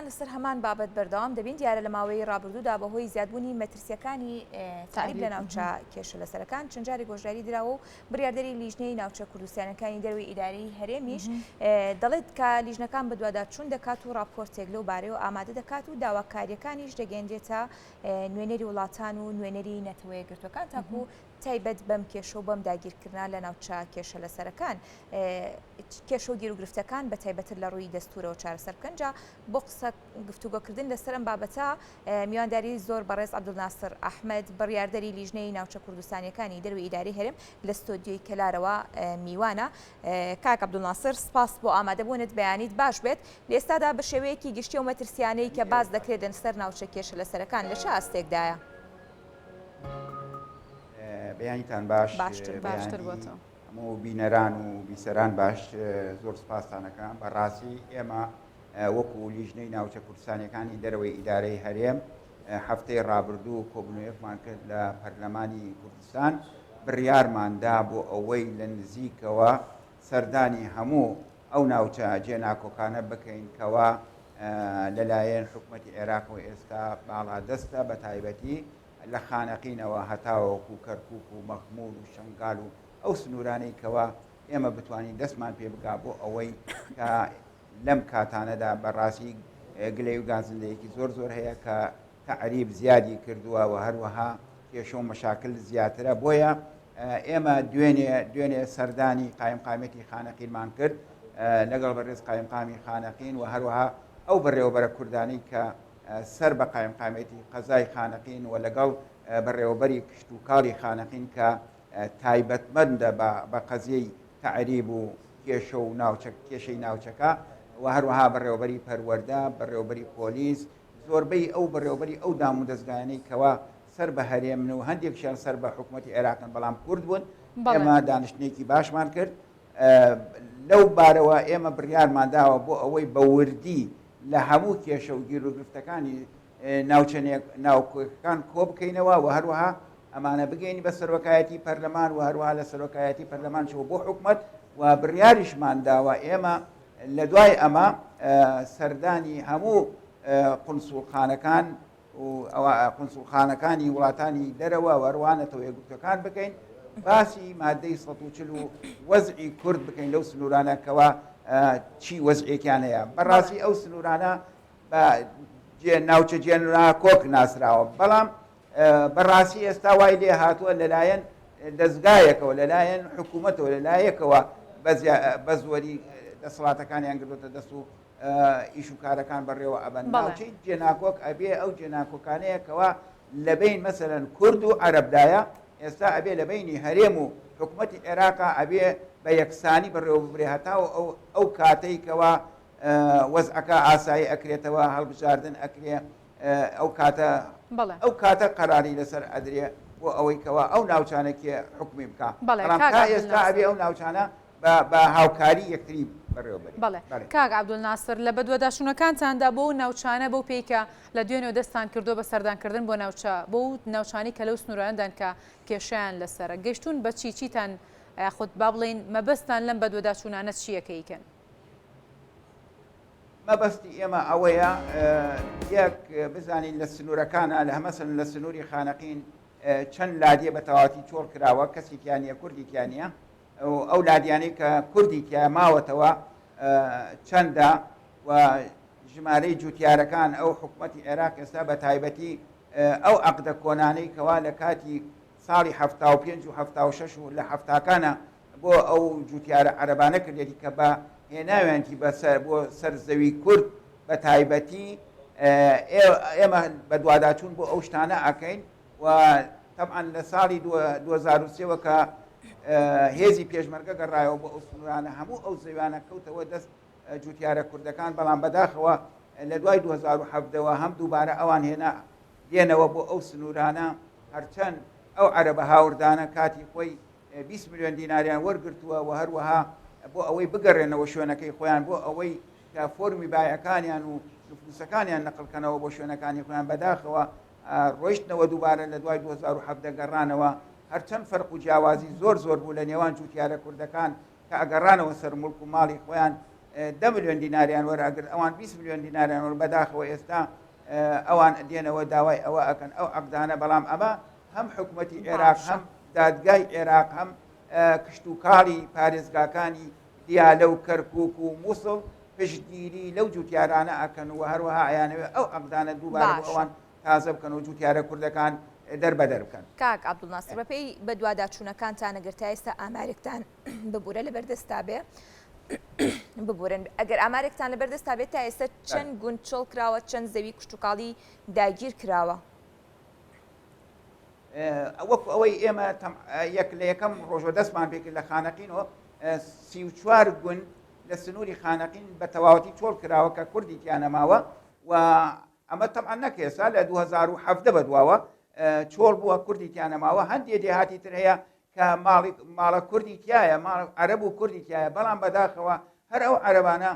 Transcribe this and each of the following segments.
لەسەر هەمان بابەت بەردەوام دەبین دیارە لە ماوەی ڕابردوودا بەهۆی زیادبوونی مەترسیەکانی تعریب لە ناوچە کێشە لەسەرەکان چەند جارێک گۆژاری دراوە و بڕیاردەری لیژنەی ناوچە کوردستانەکانی دەروی ئیدارەی هەرێمیش دەڵێت کە لیژنەکان بەدوادار چوون دەکات و راپۆرتێک لەو بارەیە و ئامادە دەکات و داواکاریەکانیش دەگەێنرێتە نوێنەری وڵاتان و نوێنەری نەتەوەیە گرتوەکان تاکو تایبەت بەم کێشە و بەم داگیرکردنا لە ناوچە کێشە لەسەرەکان کێشە و گیر و گرفتەکان بە تایبەتر لە ڕووی دەستورەوە چارەسەر بکەن جا بۆ قسە گفتوگۆکردن لەسەر ئەم بابەتە میوانداری زۆر بەڕێز عەبدولناسر ئەحمەد بڕیاردەری لیژنەی ناوچە کوردستانیەکانی دەروی ئیداری هەرێم لە ستۆدیۆی کەلارەوە میوانە. کاک عەبدولناسر سپاس بۆ ئامادەبوونت بەیانیت باش بێت لە ئێستادا بە شێوەیەکی گشتی و مەترسیانەی کە باز دەکرێت لەسەر ناوچە کێشە لەسەرەکان لە چه ئاستێکدایە؟ بەیانیتان باشتر بۆتەوە هەموو بینەران و بیسەران باش زۆر سپاسانەکەم بەڕاستی ئێمە وەکو لیژنەی ناوچە کوردستانیەکانی دەرەوەی ئیدارەی هەرێم هەفتەی ڕابردوو کۆبنەوەیەکمان کرد لە پەرلەمانی کوردستان بڕیارماندا بۆ ئەوەی لە نزیکەوە سەردانی هەموو ئەو ناوچە جێناکۆکانە بکەین کەوا لەلایەن حکوومەتی عێراقەوە ئێستا باڵادەستە بە تایبەتی لە خانەقینەوە هەتاوەکو کەرکووک و مەخمور و شنگال و ئەو سنوورانەی کەوا ئێمە بتوانین دەستمان پێ بگا بۆ ئەوەی کە لەم کاتانەدا بەڕاستی گلەی و گازندەیەکی زۆر هەیە کە تعریب زیادی کردووە و هەروەها کێشە و مەشاکل زیاترە بۆیە ئێمە دوێنێ سەردانی قایمقامەتی خانەقینمان کرد لەگەڵ بەڕێز قایمقامی خانەقین و هەروەها ئەو بەڕێوەبەرە کوردانەی کە سەر بە قایمقامەتی قەزای خانەقین و لەگەڵ بەڕێوەبەری کشت و کاڵی خانەقین کە تایبەتمەندە بە قەزیەی تعریب و کێشە و کێشەی ناوچەکە و هەروەها بەڕێوەبەری پەروەردە بەڕێوەبەری پۆلیس زۆربەی ئەو بەڕێوەبەری ئەو دام و دەستگایانەی کەوا سەر بە هەرێمن و هەندێکشیان سەر بە حکوومەتی عێراقن بەڵام کورد بوون ئێمە دانیشتنێکی باشمان کرد لەو بارەوە ئێمە بڕیارمان داوە بۆ ئەوەی بە وردی لە هەموو کێشە و گیر و گرفتەکانی ناوکۆکەکان کۆ بکەینەوە و هەروەها ئەمانە بگەینی بە سەرۆکایەتی پەرلەمان و هەروەها لە سەرۆکایەتی پەرلەمان چوە بۆ حکوومەت و بڕیاریشمان داوە ئێمە لە دوای ئەمە سەردانی هەموو قونسوڵخانەکان و قونسوڵخانەکانی وڵاتانی دەرەوە وەروانەتەوە یەکگرتوەکان بکەین باسی مادەی 140 و وەزعی کورد بکەین لەو سنوورانە کەوا چی وەزعێکیان هەیە بەڕاستی ئەو سنوورانە ناوچە جێنرا کۆک ناسراوە بەڵام بەڕاستی ئێستا وای لێ هاتووە لەلایەن دەستگایەکەوە لەلایەن حکوومەتەوە لەلایەکەوە بە زۆری دەسەڵاتەکانیان گرتوتە دەست و ئیش و کارەکان بەڕێوە ئەبەن ناوچەی جێناکۆک ئەبێ ئەو جێناکۆکانەیەکەوە لەبین مەسەرەن کورد و عەرەبدایە ئێستا ئەبێ لە بینی هەرێم و حکوومەتی عێراقا ئەبێ بە یەکسانی بەڕێوە ببرێ هەتاو ئەو کاتەی کەوا وەزعەکە ئاسایی ئەکرێتەوە هەڵبژاردن ئەکرێ ئەو کاتە قەراری لەسەر ئەدرێ بۆ ئەوەی کەوا ئەو ناوچانێکی حکومی بکە تا ئێستا ئەبێ ئەو ناوچانە بە هاوکاری یەکتری بەڵێ کاک عەبدولناسر لە بەدواداشونەکانتاندا بۆ ناوچانە بۆ پێیکە لە دوێنێ دەستان کردو بە سەردانکردن بۆ ناوچانی کە لەو سنوورانەدان کە کێشیان لەسەرە گەشتون بە چیتان خودت با بڵێن مەبەستان لەم بەدواداشونانە چیەکەیکەن؟ مەبەستی ئێمە ئەوەیە یەک بزانین لە سنوورەکانە لە هەمەسن لە سنووری خانەقین چەند لادیە بە تەواتی چۆڵ کراوە کەسێکیانە کوردێکیانە ئەو لادیانەی کە کوردێکیان ماوەتەوە چەندە و ژمارەی جوتیارەکان ئەو حکوومەتی عێراق ئێستا بە تایبەتی ئەو عەقدە کۆنانەی کەوا لە کاتی ساڵی 75 و 76 و لە هەفتاکانە بۆ ئەو جوتیارە عەرەبانە کردێتی کە بە هێناویانتی بۆ سەرزەوی کورد بە تایبەتی ئێمە بە دوواداچوون بۆ ئەو شتانە ئەکەین و طبعا لە ساڵی 2023 کە هێزی پێشمەرگە گەڕایەوە بۆ ئەو سنوورانە هەموو ئەو زەویانە کەوتەوە دەست جوتیارە کوردەکان بەڵام بەداخەوە لە دوای 2007ەوە هەم دووبارە ئەوان دێنەوە بۆ ئەو سنوورانە هەرچەند ئەو عەرەبە هاوردانە کاتی خۆی 20 میلیۆن دیناریان وەرگرتووە و هەروەها بۆ ئەوەی بگەڕێنەوە شوێنەکەی خۆیان بۆ ئەوەی کە فۆرمی بایەکانیان و نفوسەکانیان نەقڵکەنەوە بۆ شوێنەکانی خۆیان بەداخەوە ڕۆیشتنەوە دووبارە لە دوای 2007 گەڕانەوە هەرچەند فەرق و جیاوازی زۆر بوو لە نێوان جوتیارە کوردەکان کە ئەگەڕانەوە سەر مڵک و ماڵی خۆیان 10 ملیۆن دیناریان وەرەگرت ئەوان 20 ملیۆن دیناریان وەر بەداخەوە ئێستا ئەوان دێنەوە داوای ئەوە ئەکەن ئەو عەقدانە بەڵام ئەمە هەم حکوومەتی عێراق هەم دادگای عێراق هەم کشت و کاڵی پارێزگاکانی دیالە و کەرکووک و مووسڵ پشتگیری لەو جوتیارانە ئەکەن و هەروەها ئەیانەوێ ئەو عەقدانە دووبارە بۆ ئەوان تازە بکەن و جوتیارە کوردەکان دەربەدەر بکەن. کاک عەبدوڵناسر بەپێی بە دوواداچوونەکانتان ئەگەر تا ئێستا ئامارێکتان ببوورە لەبەردەستا بێ ببورن ئەگەر ئامارێکتان لەبەردەستا بێت تا ئێستا چەند گوند چۆڵ کراوە چەند زەوی کوشتتوکاڵی داگیر کراوە وەکو ئەوەی ئێمە یەک لە یەکەم ڕۆژۆ دەستمان پێکرد لە خانەقینەوە 34 گوند لە سنووری خانەقین بە تەواوەتی چۆڵ کراوە کە کوردی تیانەماوە و ئەمە تەمەن نەکێسا لە 2017 بەدواوە چۆڵ بووە کوردی تیانەماوە هەندێ دێهاتی تر هەیە کە ماڵە کوردی تایە عەرەب و کوردی تایە بەڵام بەداخەوە هەر ئەو عەرەبانە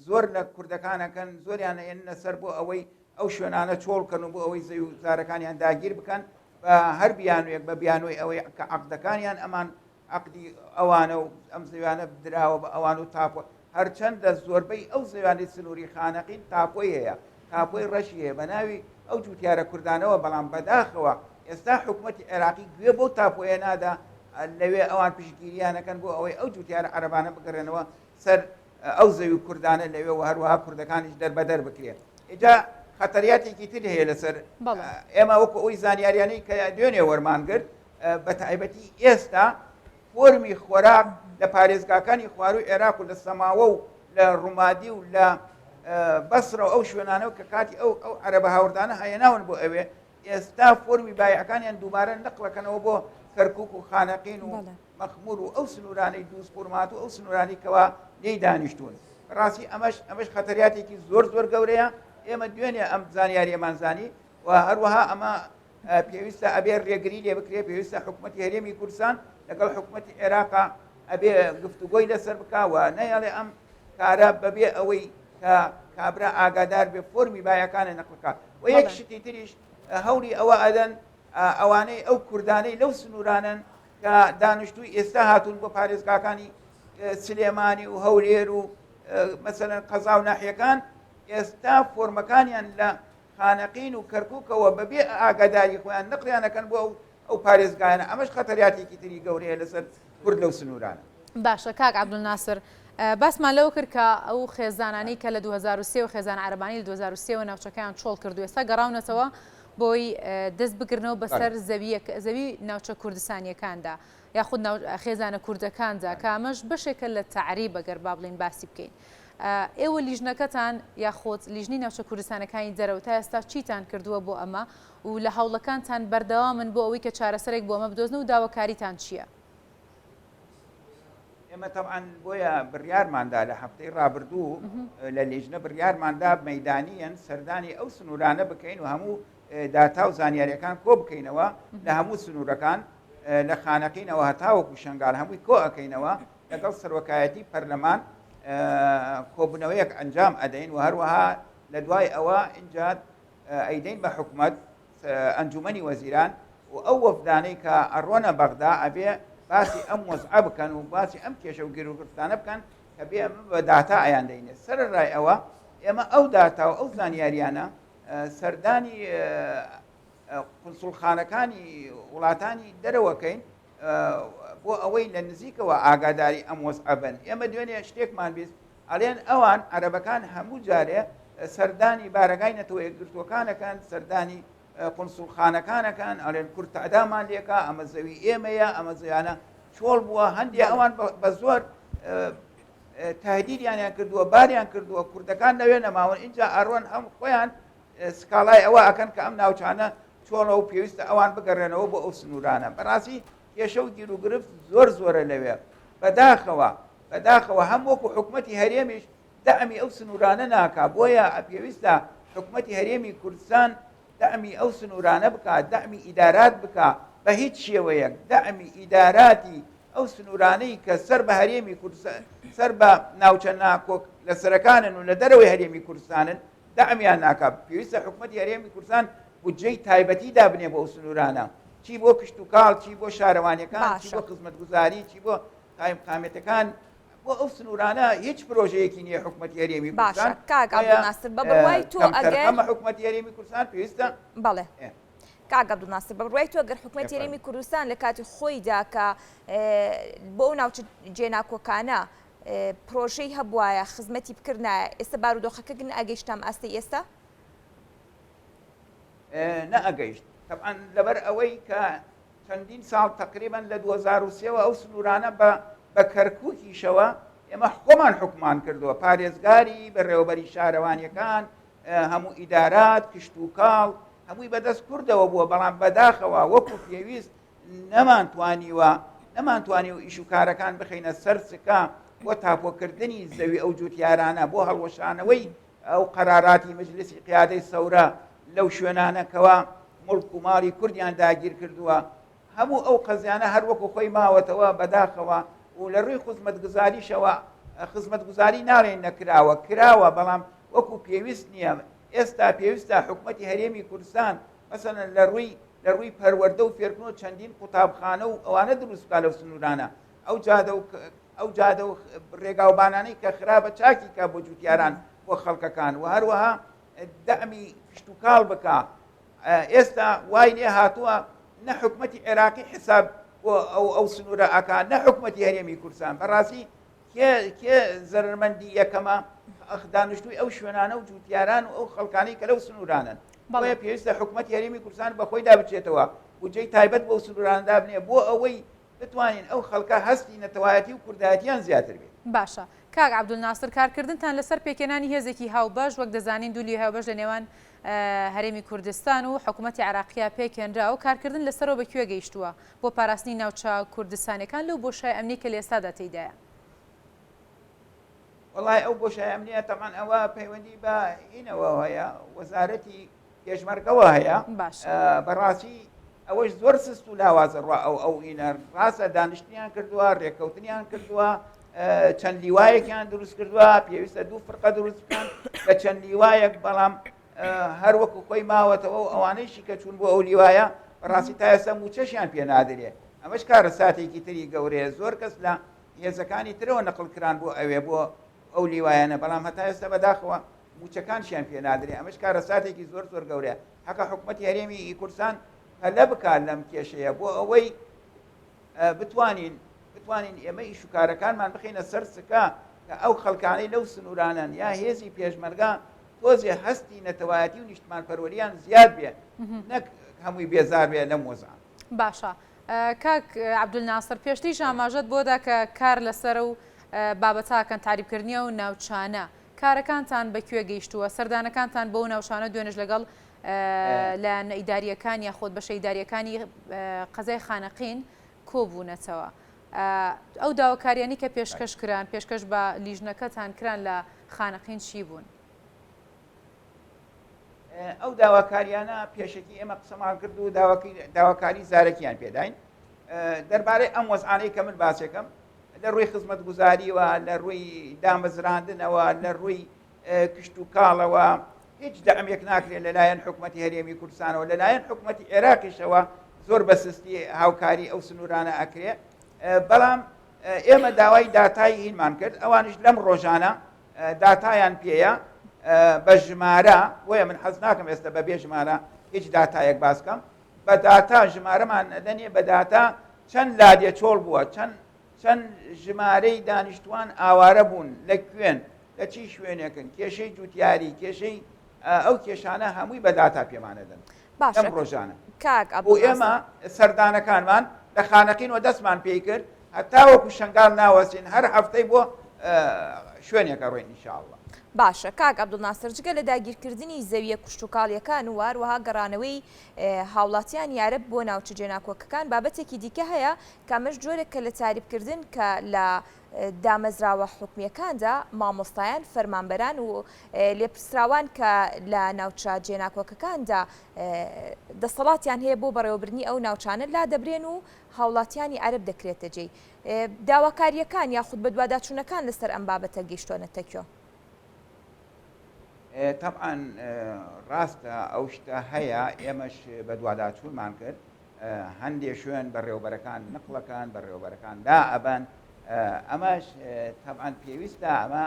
زۆر لە کوردەکانەکەن زۆریان هێنە سەر بۆ ئەوەی ئەو شوێنانە چۆڵکەن و بۆ ئەوەی زەوی و زارەکانیان داگیر بکەن بە هەر بیانوێک بە بیانۆی ئەوەی کە عەقدەکانیان ئەمان عەقدی ئەوانە و ئەم زەویانە بدراوە بە ئەوان و تاپۆ هەرچەندە زۆربەی ئەو زەویانی سنووری خانەقین تاپۆی هەیە تاپۆی ڕەشی هەیە بە ناوی ئەو جوتیارە کوردانەوە بەڵام بەداخەوە ئێستا حکوومەتی عێراقی گوێ بۆ تاپۆیە نادا لەوێ ئەوان پشتگیریانەکەن بۆ ئەوەی ئەو جوتیارە عەرەبانە بگەڕێنەوە سەر ئەو زەوی کوردانە لەوێ و هەروەها کوردەکانیش دەربەدەر بکرێت ئێجا خەتەریاتێکی تر هەیە لەسەر ئێمە وەکو ئەوی زانیاریانەی کە دوێنێ وەرمانگرت بە تایبەتی ئێستا فۆرمی خۆراک لە پارێزگاکانی خواروی عێراق و لە سەماوە و لە ڕوومادی و لە بەسرە و ئەو شوێنانەوە کە کاتی ئەو عەرەبە هاوردانە هەیەناون بۆ ئەوێ ئێستا فۆرمی بایعەکانیان دووبارە نەقڵەکەنەوە بۆ کەرکووک و خانەقین و مەخمور و ئەو سنوورانەی دووسپۆرمات و ئەو سنوورانی کەوا لێی دانیشتون ڕاستی ئەمەش خەتەریاتێکی زۆر گەورەیە ئێمە دوێنێ ئەم زانیاریەمانزانی و هەروەها ئەمە پێویستە ئەبێ ڕێگری لێ بکرێت پێویستە حکوومەتی هەرێمی کوردستان لەگەڵ حکوومەتی عێراقا ئەبێ گفتوگۆی لەسەر بکاوە نەیەڵێ ئەم کارە بەبێ ئەوەی کە کابرا ئاگادار بێ فۆرمی بایەکانە نەقلەکە و یەک شتی تریش هەوری ئەوە ئەدەن ئەوانەی ئەو کوردانەی لەو سنوورانن کە دانیشتووی ئێستا هاتوون بۆ پارێزگاکانی سلێمانی و هەولێر و مەسەلەن قەزا و ناحیەکان ئێستا فۆرمەکانیان لە خانەقین و کەرکووکەوە بەبێ ئاگاداری خۆیان نەقلیانەکەن بۆ ئەو پارێزگایانە ئەمەش خەتەریاتێکی تری گەورەیە لەسەر کورد لەو سنوورانە. باشە کاک عەبدولناسر باسمان لەو کرد کە ئەو خێزانانەی کە لە 2023 و خێزان عەرەبانی لە 2023 ناوچەکەیان چۆڵ کردو ئێستا گەڕاونەتەوە بۆی دەست بگرنەوە بەسەر زەوی ناوچە کوردستانیەکاندا یاخود خێزانە کوردەکاندا کە ئەمەش بەشێکە لە تعریب ئەگەر با بڵین باسی بکەین. ئێوە لیژنەکەتان یاخۆت لیژنی ناوچە کوردستانەکانی دەرەوە تا ئێستا چیتان کردووە بۆ ئەمە و لە هەوڵەکانتان بەردەوامن بۆ ئەوەی کە چارەسەرێک بۆ ئەمە بدۆزن و داواکاریتان چییە؟ ئێمە تەبعاً بۆیە بڕیارماندا لە هەفتەی ڕابردوو لە لیژنە بڕیارماندا مەیدانیەن سەردانی ئەو سنوورانە بکەین و هەموو داتا و زانیاریەکان کۆ بکەینەوە لە هەموو سنوورەکان لە خانەقینەوە هەتاوەکو شنگال هەمووی کۆ ئەەکەینەوە لەگەڵ سەرۆکایەتی پەرلەمان کۆبوونەوەیەک ئەنجام ئەدەین و هەروەها لە دوای ئەوە ئینجا ئەیدەین بە حکوومەت ئەنجومەنی وەزیران و ئەو وەفدانەی کە ئەڕۆنە بەغدا ئەبێ باسی ئەم وەزعە بکەن و باسی ئەم کێشە و گیرروگرفتانە بکەن کە بێ بە داتا ئەیان دەینێت سەرڕای ئەوە ئێمە ئەو داتا و ئەو زانیاریانە سەردانی قونسوڵخانەکانی وڵاتانی دەرەوەکەین بۆ ئەوەی لە نزیکەوە ئاگاداری ئەم وەزعە بن ئێمە دوێنێ شتێکمان بیست ئەڵێن ئەوان عەرەبەکان هەموو جارێ سەردانی بارەگای نەتەوە یەکگرتوەکانەکان سەردانی قونسوڵخانەکانەکان ئەڵێن کورد تەعدامان لێکە ئەمە زەوی ئێمەیە ئەمە زەویانە چۆڵ بووە هەندێک ئەوان بە زۆر تهدیدیانیان کردووە باریان کردووە کوردەکان لەوێ نەماون اینجا ئەڕۆن ئەم خۆیان سکاڵای ئەوە ئەکەن کە ئەم ناوچانە چۆڵە و پێویستە ئەوان بگەڕێنەوە بۆ ئەو سنوورانە بەڕاستی کێشە و گیر و گرفت زۆرە لەوێ بەداخەوە هەم وەکو حکوومەتی هەرێمیش دەعمی ئەو سنوورانە ناکا بۆیە پێویستە حکوومەتی هەرێمی کوردستان دەعمی ئەو سنوورانە بکات دەعمی ئیدارات بکات بە هیچ شێوەیەک دەعمی ئیداراتی ئەو سنوورانەی کە سەر بە هەرێمی کوردستان سەر بە ناوچە ناکۆک لە سەرەکانن و لە دەرەوەی هەرێمی کوردستانن دەعمیان ناکات پێویستە حکوومەتی هەرێمی کوردستان بودجەی تایبەتی دابنێ بۆ ئەو سنوورانە چی بۆ کشت و کاڵ چی بۆ شارەوانیەکان چی بۆ خزمەتگوزاری چی بۆ قایمقامەتەکان بۆ بۆ ئەو سنوورانە هیچ پرۆژەیەکی نییە حکوومەتی هەرێمی باشە کاک عەبدولناسر بە بڕوای تۆ ئەگەر ئەمە حکوومەتی هەرێمی کوردستان پێویستە بەڵێ کاک عەبدولناسر بە بڕوای تۆ ئەگەر حکوومەتی هەرێمی کوردستان لە کاتی خۆیدا کە بۆ ئەو ناوچە جێناکۆکانە پرۆژەی هەبوایە خزمەتی بکردایە ئێستا بارودۆخەکە گن ئەگەیشتام ئاستی ئێستا نەئەگەیشت طبعا لەبەر ئەوەی کە چەندین ساڵ تقریبا لە 2023ەوە ئەو سنوورانە بە کەرکووکیشەوە ئێمە خۆمان حکومان کردووە پارێزگاری بەڕێوەبەری شارەوانیەکان هەموو ئیدارات کشت و کاڵ هەمووی بەدەست کوردەوە بووە بەڵام بەداخەوە وەکو پێویست نەمانتوانی و ئیش و کارەکان بخینە سەر سکا بۆ تاپۆکردنی زەوی ئەو جوتیارانە بۆ هەڵوەشانەوەی ئەو قەراراتی مجلسی قیادەی سەورە لەو شوێنانەکەوە مڵک و ماڵی کوردیان داگیر کردووە هەموو ئەو قەزیانە هەر وەکو خۆی ماوەتەوە بەداخەوە و لە ڕووی خزمەتگوزاریشەوە خزمەتگوزاری ناڵێن نەکراوە کراوە بەڵام وەکو پێویست نییە ئێستا پێویستە حکوومەتی هەرێمی کوردستان مەسەلەن لە ڕووی پەروەردە و فێرکردنەوە چەندین قوتابخانە و ئەوانە دروست بکات لەو سنوورانە ئەو جادە و ڕێگاوبانانەی کە خراپە چاکی کە بۆ جوتیاران بۆ خەڵکەکان و هەروەها دەعمی کشت و کاڵ بکە ئێستا وای لێ هاتووە نە حکوومەتی عێراقی حساب بۆ ئەو سنوورە ئاکان نە حکوومەتی هەرێمی کوردستان بەڕاستی کێ زەرمەندی یەکەمە دانیشتووی ئەو شوێنانە و جوتیاران و ئەو خەڵکانەی کە لەو سنوورانن بۆیە پێویستە حکوومەتی هەرێمی کوردستان بەخۆی دابچێتەوە بودجەی تایبەت بۆ سنووراندا بنێ بۆ ئەوەی بتوانین ئەو خەڵکە هەستی نەتەوایەتی و کوردایەتیان زیاتر بێت باشە کاک عەبدولناسر کارکردنتان لەسەر پێکێنانی هێزێکی هاوبەش وەک دەزانین دوولی هاوبەش لە نێوان هەرێمی کوردستان و حکوومەتی عێراقیە پێکێنرا و کارکردن لەسەرەوە بەکوێ گەیشتووە بۆ پاراستنی ناوچە کوردستانەکان لەو بۆشای ئەمنی کە لە ئێستادا تێیدایە وڵای ئەو بۆشای ئەمنیە تەمان ئەوە پەیوەندی بە ئینەوە هەیە وەزارەتی پێشمەرگەوە هەیە بەڕاستی ئەوەش زۆر سست و لاوازە ڕوا ئەو ئینە ڕاستە دانیشتنیان کردووە ڕێککەوتنیان کردووە چەند لیوایەکیان دروست کردووە پێویستە دوو فرقە دروست بکەن لە چەند لیوایەک بەڵام هەر وەکو خۆی ماوەتەوە و ئەوانەیشی کە چوون بۆ ئەو لیوایە بەڕاستی تا ئێستا موچەشیان پێ نادرێ ئەمەش کارە ساتێکی تری گەورەیە زۆر کەس لە هێزەکانی ترەوە نەقڵکران بۆ ئەوێ بۆ ئەو لیوایانە بەڵام هەتا ئێستا بەداخەوە موچەکانشیان پێ نادرێ ئەمەش کارە ساتێکی زۆر گەورەیە حەقە حکوومەتی هەرێمی کوردستان هەلە بکات لەم کێشەیە بۆ ئەوەی بتوانین ئێمە ئیشوکارەکانمان بخینە سەر سکا کە ئەو خەڵکانەی لەو سنوورانن یا هێزی پێشمەرگا تۆزێ هەستی نەتەوایەتی و نیشتمان پەروەریان زیاد بێ نەک هەمووی بێزار بێ لەم وەزان باشە کاک عەبدولناسر پێشتری ئاماژەت بۆدا کە کار لەسەر و بابەتاکەن تاریبکردنیە و ناوچانە کارەکانتان بەکوێ گەیشتووە سەردانەکانتان بۆ ناوچانە دوێنێش لەگەڵ لە ئیداریەکان یاخۆت بەشە ئیداریەکانی قەزای خانەقین کۆبوونەتەوە ئەو داواکاریانی کە پێشکەش کران پێشکەش بە لیژنەکەتان کران لە خانەقین چی بوون ئەو داواکاریانە پێشکی ئێمە قسەمان کرد و داواکاری زارەکیان پێداین دەربارەی ئەم وەزعانەی کە من باسێکم لە ڕووی خزمەتگوزاریەوە لە ڕووی دامەزراندنەوە لە ڕووی کشت و کاڵەوە هیچ دەعمێک ناکرێت لەلایەن حکوومەتی هەرێمی کوردستانەوە لەلایەن حکوومەتی عێراقیشەوە زۆر بەسستی هاوکاری ئەو سنوورانە ئەکرێ بەڵام ئێمە داوای داتای هینمان کرد ئەوانش لەم ڕۆژانە داتایان پێیە بە ژمارە وەیە من حەز ناکەم ئێستا بە بێ ژمارە هیچ داتایەک باسکەم بە داتا ژمارەمان دەنێ بە داتا چەند لادێ چۆڵ بووە چەند ژمارەی دانیشتوان ئاوارە بوون لە کوێن لە چی شوێنێکن کێشەی جوتیاری کێشەی ئەو کێشانە هەمووی بە داتا پێمانەدەن ئەم ڕۆژانە بۆ ئێمە سەردانەکانمان لە خانەقینەوە دەستمان پێی کرد هەتا وەکو شنگال ناوەستین هەر هەفتەی بۆ شوێنێکە ڕۆین ئینشاءالله باشە کاک عەبدولناسر جگە لە داگیرکردنی زەویە کوشت و کاڵیەکان و هەروەها گەڕانەوەی هاوڵاتیان یارب بۆ ناوچە جێناکۆکەکان بابەتێکی دیکە هەیە کامەش جۆرێک کە لە تاریبکردن کە لە دامەزراوە حکومیەکاندا مامۆستایان فەرمانبەران و لێپرسراوان کە لە ناوچە جێناکۆکەکاندا دەسەڵاتیان هەیە بۆ بەڕێوەبردنی ئەو ناوچانە لا دەبرێن و هاوڵاتیانی عەرب دەکرێتە جێی داواکاریەکان یاخود بە دوواداچوونەکان لەسەر ئەم بابەتە گەیشتۆنەتە کوێ طبعا ڕاستە ئەو شتە هەیە ئێمەش بە دوواداچوونمان کرد هەندێک شوێن بەڕێوەبەرەکان نقلەکان بەڕێوەبەرەکان دا ئەبەن ئەمەش تەبعاً پێویستە ئەمە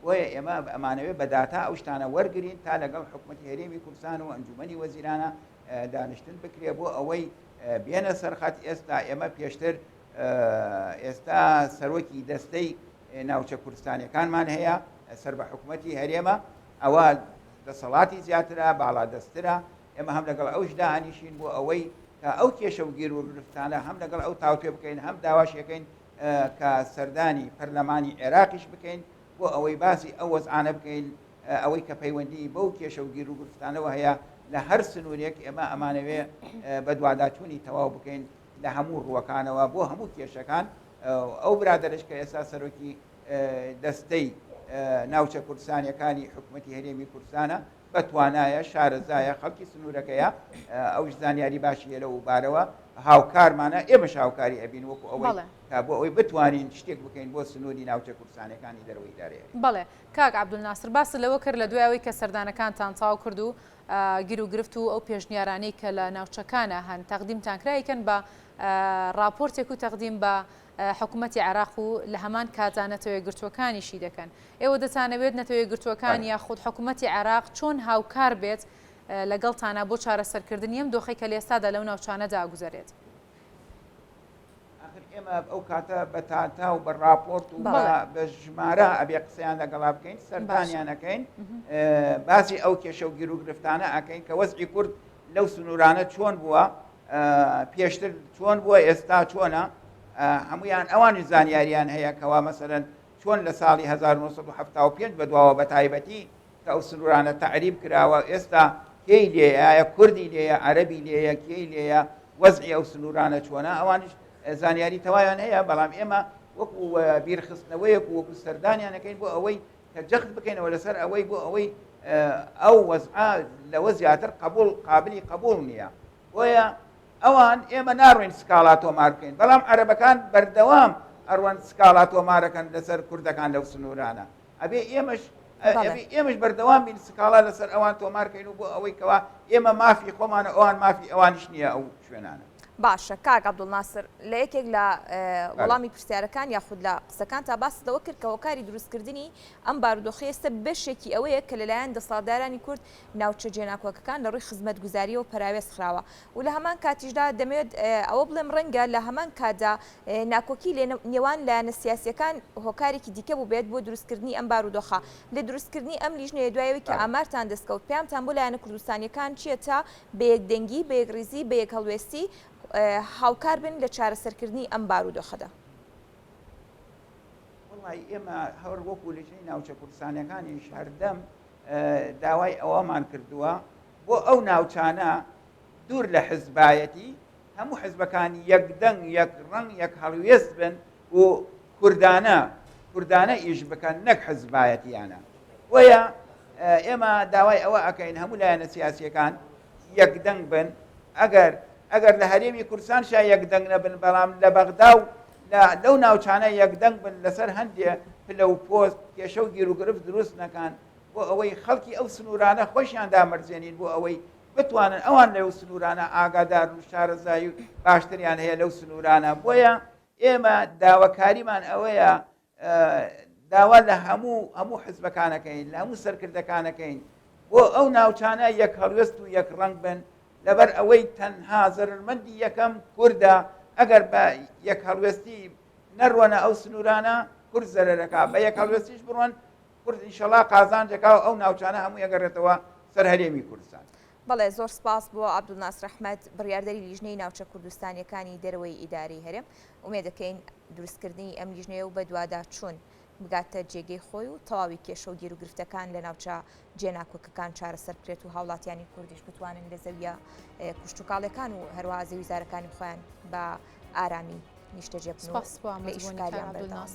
بۆیە ئێمە ئەمانەوێت بەداتا ئەو شتانە وەرگین تا لەگەڵ حکوومەتی هەرێمی کوردستان و ئەنجومەنی وەزیرانە دانیشتن بکرێ بۆ ئەوەی بێنە سەرخەت ئێستا ئێمە پێشتر ئێستا سەرۆکی دەستەی ناوچە کوردستانیەکانمان هەیە سەر بە حکوومەتی هەرێمە ئەوە دەسەڵاتی زیاترە باڵا دەسترە ئێمە هەم لەگەڵ ئەوشدا هەنیشین بۆ ئەوەی کە ئەو کێشە و گیر و گرفتانە هەم لەگەڵ ئەو تاوتێ بکەین هەم داواشەکەین کە سەردانی پەرلەمانی عێراقیش بکەین بۆ ئەوەی باسی ئەو وەزعانە بکەین ئەوەی کە پەیوەندی بەو کێشە و گیر و گرفتانەوە هەیە لە هەر سنوورێک ئێمە ئەمانەوێ بە دوواداچوونی تەواو بکەین لە هەموو ڕووەکانەوە بۆ هەموو کێشەکان ئەو برادرش کە ئێستا سەرۆکی دەستەی ناوچە کوردستانیەکانی حکوومەتی هەرێمی کوردستانە بەتوانایە شارەزایە خەڵکی سنوورەکەیە ئەوش زانیاری باشیە لە وبارەوە هاوکارمانە ئێمەش هاوکاری ئەبین وەکو ئەوەی تا بۆ ئەوەی بتوانین شتێک بکەین بۆ سنووری ناوچە کوردستانەکانی دەرەوەی دارەیە. بەڵێ کاک عەبدولناسر باس لەوە کرد لە دوایەوەی کە سەردانەکانتان چاو کرد و گیر و گرفت و ئەو پێشنیارانەی کە لە ناوچەکانە هەن تەقدیمتان کرایکەن بە راپۆرتێک و تەقدیم بە حکوومەتی عێراق و لە هەمان کاتە نەتەوەی گرتوەکانیشی دەکەن ئێوە دەتانەوێت نەتەوەی گرتوەکان یاخود حکوومەتی عێراق چۆن هاوکار بێت لەگەڵتانە بۆ چارەسەرکردنی ئەم دۆخی کە لێستادا لەو ناوچانەدا ئاگوزارێت. ئێمە ئەو کاتە بە تاتا و بە راپۆرت و بە ژمارە ئەبێ قسەیان لەگەڵا بکەین سەردانیانەکەین باسی ئەو کێشە و گیر و گرفتانە ئەکەین کە وەزعی کورد لەو سنوورانە چۆن بووە پێشتر چۆن بووە ئێستا چۆنە هەمویان ئەوانی زانیاریان هەیە کەوا مەسەرەن چۆن لە ساڵی 1975 بەدواوە بە تایبەتی کە ئەو سنوورانە تعریب کراوە ئێستا کێی لێیە کوردی لێیە عەرەبی لێیە کێی لێیە وەزعی ئەو سنوورانە چۆنە ئەوانش زانیاری تەوایان هەیە بەڵام ئێمە وەکو بیرخستنەوەیەک وەکو سەردانیانەکەین بۆ ئەوەی کە جەخت بکەینەوە لەسەر ئەوەی بۆ ئەوەی ئەو وەزعا لەوە زیاتر قابلی قبول نییە بۆیە ئەوان ئێمە ناڕوین سکاڵا تۆمار بکەین بەڵام عەرەبەکان بەردەوام ئەڕوان سکاڵا تۆمارەکەن لەسەر کوردەکان لەو سنوورانە ئەبێ ئێمەش بەردەوام بین سکاڵا لەسەر ئەوان تۆمارکەین و بۆ ئەوەی کەوا ئێمە مافی خۆمانە ئەوان مافی ئەوانیش نییە ئەو شوێنانە. باشە کاک عەبدولناسر لە یەکێک لە وەڵامی پرسیارەکان یاخود لە قسەکان تا باس لەوە کرد کە هۆکاری دروستکردنی ئەم بارودۆخی ئێستا بەشێکی ئەوەیە کە لەلایەن دەسەڵاتدارانی کورد ناوچە جێناکۆکەکان لە ڕووی خزمەتگوزاریەوە پەراوێز خراوە و لە هەمان کاتیشدا دەمەوێت ئەوە بڵێم ڕەنگە لە هەمان کاتدا ناکۆکی نێوان لایەنە سیاسیەکان هۆکارێکی دیکە بوو بێت بۆ دروستکردنی ئەم بارودۆخە لە دروستکردنی ئەم لیژنەیە دوایەوەی کە ئامارتان دەستکەوت پێیانتان بۆ لایەنە کوردستانیەکان چییە تا بە یەکدەنگی بە یەکڕێزی بە یەک هەڵوێستی هاوکار بن لە چارەسەرکردنی ئەم بارودۆخەدا. وڵی ئێمە هەور وەکو لیژنەی ناوچە کوردستانیەکانیش هەردەم داوای ئەوەمان کردووە بۆ ئەو ناوچانە دوور لە حزبایەتی هەموو حزبەکانی یەکدەنگ یەک ڕەنگ یەک هەڵوێست بن و کوردانە ئیش بکەن نەک حزبایەتیانە وەیە ئێمە داوای ئەوە ئەکەین هەموو لایەنە سیاسیەکان یەکدەنگ بن ئەگەر لە هەرێمی کوردستان شا یەکدەنگ نەبن بەڵام لە بەغدا و لەو ناوچانە یەکدەنگ بن لەسەر هەندێ پلە و پۆست کێشە و گیر و گرفت دروست نەکان بۆ ئەوەی خەڵکی ئەو سنوورانە خۆشیان دامەرزێنین بۆ ئەوەی بتوانن ئەوان لەو سنوورانە ئاگادار و شارەزایی و باشتریان هەیە لەو سنوورانە بۆیە ئێمە داواکاریمان ئەوەیە داوا لە هەموو حزبەکانەکەین لە هەموو سەرکردەکانەکەین بۆ ئەو ناوچانە یەک هەڵوێست و یەک ڕەنگ بن لەبەر ئەوەی تەنها زەرمەندی یەکەم کووردە ئەگەر بە یەک هەڵوێستی نەڕوەنە ئەو سنوورانە کورد زەرەرەکە بە یەک هەڵوێستیش بڕۆن کورد ئینشەڵا قازانجەکە و ئەو ناوچانە هەموو ئەگەڕێتەوە سەر هەرێمی کوردستان. بەڵێ زۆر سپاس بۆ عەبدولناسر ئەحمەد بڕیاردەری لیژنەی ناوچە کوردستانیەکانی دەرەوەی ئیداری هەرێم ئومێد دەکەین دروستکردنی ئەم لیژنەیە و بە دوادا چوون بگاتە جێگەی خۆی و تەواوی کێشە و گیر و گرفتەکان لە ناوچە جێناکۆکەکان چارەسەر بکرێت و هاوڵاتیانی کوردیش بتوانن لە زەویە کوشتتوکاڵەکان و هەروە زەوی زارەکانی خۆیان بە ئارامی نیشتەجێ بن و لە ئیشکاریان بەردەوام.